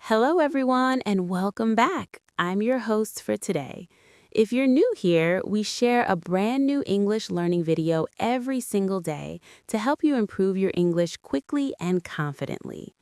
Hello, everyone, and welcome back. I'm your host for today. If you're new here, we share a brand new English learning video every single day to help you improve your English quickly and confidently.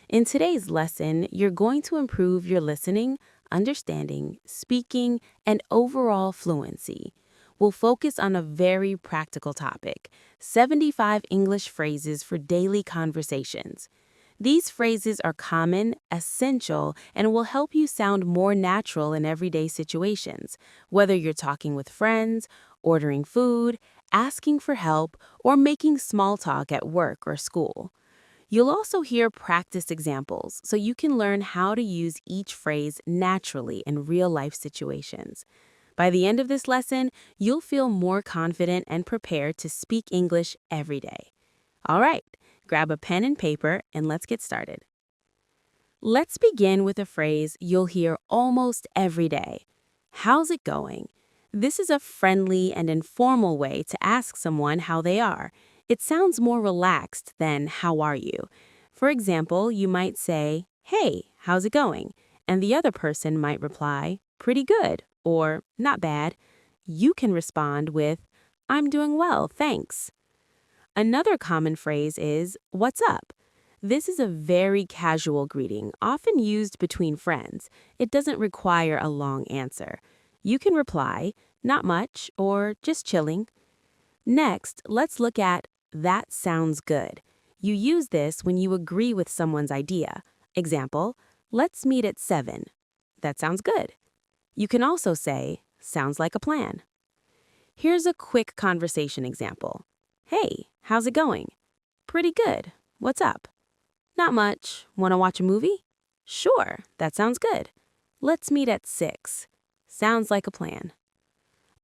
In today's lesson, you're going to improve your listening, understanding, speaking, and overall fluency. We'll focus on a very practical topic: 75 English phrases for daily conversations. These phrases are common, essential, and will help you sound more natural in everyday situations, whether you're talking with friends, ordering food, asking for help, or making small talk at work or school. You'll also hear practice examples so you can learn how to use each phrase naturally in real-life situations. By the end of this lesson, you'll feel more confident and prepared to speak English every day. All right, grab a pen and paper and let's get started. Let's begin with a phrase you'll hear almost every day. How's it going? This is a friendly and informal way to ask someone how they are. It sounds more relaxed than how are you? For example, you might say, "Hey, how's it going?" And the other person might reply, "Pretty good," or "Not bad." You can respond with, "I'm doing well, thanks." Another common phrase is, "What's up?" This is a very casual greeting, often used between friends. It doesn't require a long answer. You can reply, "Not much," or "Just chilling." Next, let's look at "That sounds good." You use this when you agree with someone's idea. Example, "Let's meet at 7." That sounds good. You can also say, "Sounds like a plan." Here's a quick conversation example. "Hey, how's it going?" "Pretty good. What's up?" "Not much. Want to watch a movie?" "Sure, that sounds good." "Let's meet at 6." Sounds like a plan.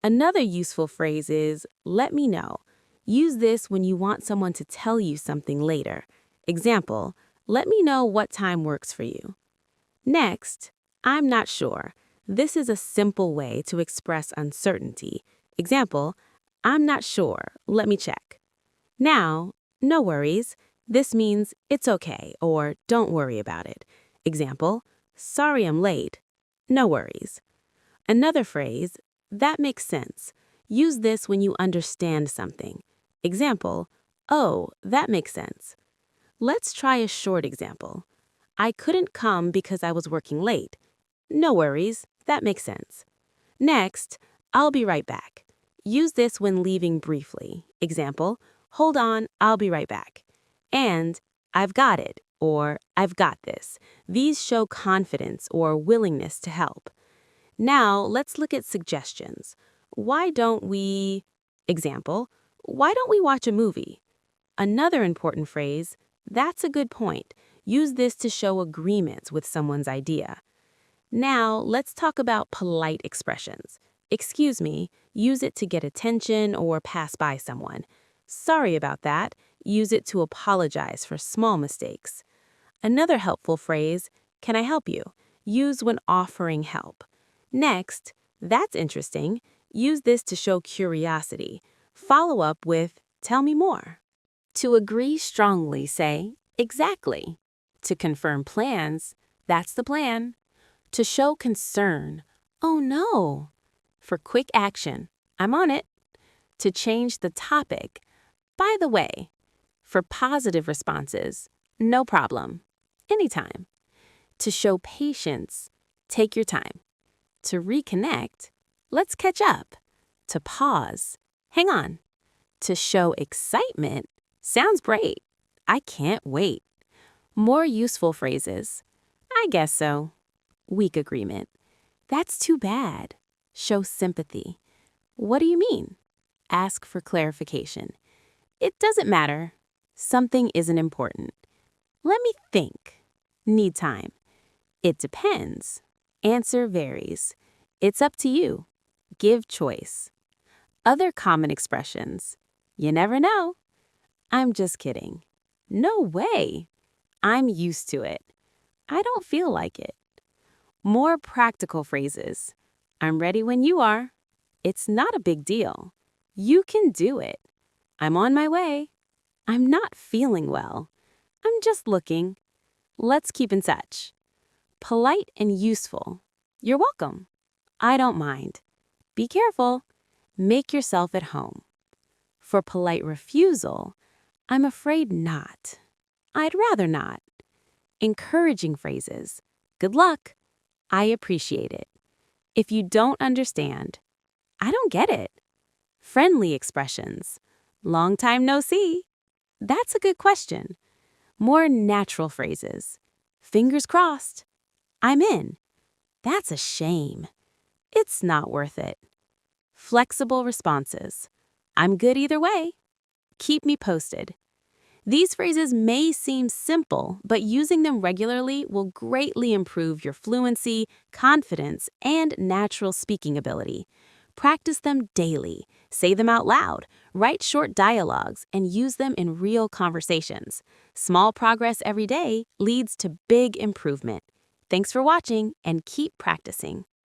Another useful phrase is, "Let me know." Use this when you want someone to tell you something later. Example, "Let me know what time works for you." Next, "I'm not sure." This is a simple way to express uncertainty. Example, "I'm not sure. Let me check." Now, "No worries." This means it's okay or don't worry about it. Example, "Sorry I'm late." No worries. Another phrase, "That makes sense." Use this when you understand something. Example, "Oh, that makes sense." Let's try a short example. "I couldn't come because I was working late." No worries, that makes sense. Next, "I'll be right back." Use this when leaving briefly. Example, "Hold on, I'll be right back." And "I've got it," or "I've got this." These show confidence or willingness to help. Now, let's look at suggestions. Why don't we... Example, "Why don't we watch a movie?" Another important phrase, "That's a good point." Use this to show agreement with someone's idea. Now, let's talk about polite expressions. "Excuse me," use it to get attention or pass by someone. "Sorry about that." Use it to apologize for small mistakes. Another helpful phrase, "Can I help you?" Use when offering help. Next, "That's interesting." Use this to show curiosity. Follow up with, "Tell me more." To agree strongly, say, "Exactly." To confirm plans, "That's the plan." To show concern, "Oh no." For quick action, "I'm on it." To change the topic, "By the way." For positive responses, "No problem." Anytime. To show patience, "Take your time." To reconnect, "Let's catch up." To pause, "Hang on." To show excitement, "Sounds great." "I can't wait." More useful phrases, "I guess so." Weak agreement, "That's too bad." Show sympathy. "What do you mean?" Ask for clarification. "It doesn't matter." Something isn't important. "Let me think." Need time. "It depends." Answer varies. "It's up to you." Give choice. Other common expressions, "You never know." "I'm just kidding." "No way." "I'm used to it." "I don't feel like it." More practical phrases, "I'm ready when you are." "It's not a big deal." "You can do it." "I'm on my way." "I'm not feeling well." "I'm just looking." Let's keep in touch. Polite and useful. You're welcome. I don't mind. Be careful. Make yourself at home. For polite refusal, I'm afraid not. I'd rather not. Encouraging phrases. Good luck. I appreciate it. If you don't understand, I don't get it. Friendly expressions. Long time no see. That's a good question. More natural phrases. Fingers crossed. I'm in. That's a shame. It's not worth it. Flexible responses. I'm good either way. Keep me posted. These phrases may seem simple, but using them regularly will greatly improve your fluency, confidence, and natural speaking ability. Practice them daily, say them out loud, write short dialogues, and use them in real conversations. Small progress every day leads to big improvement. Thanks for watching and keep practicing.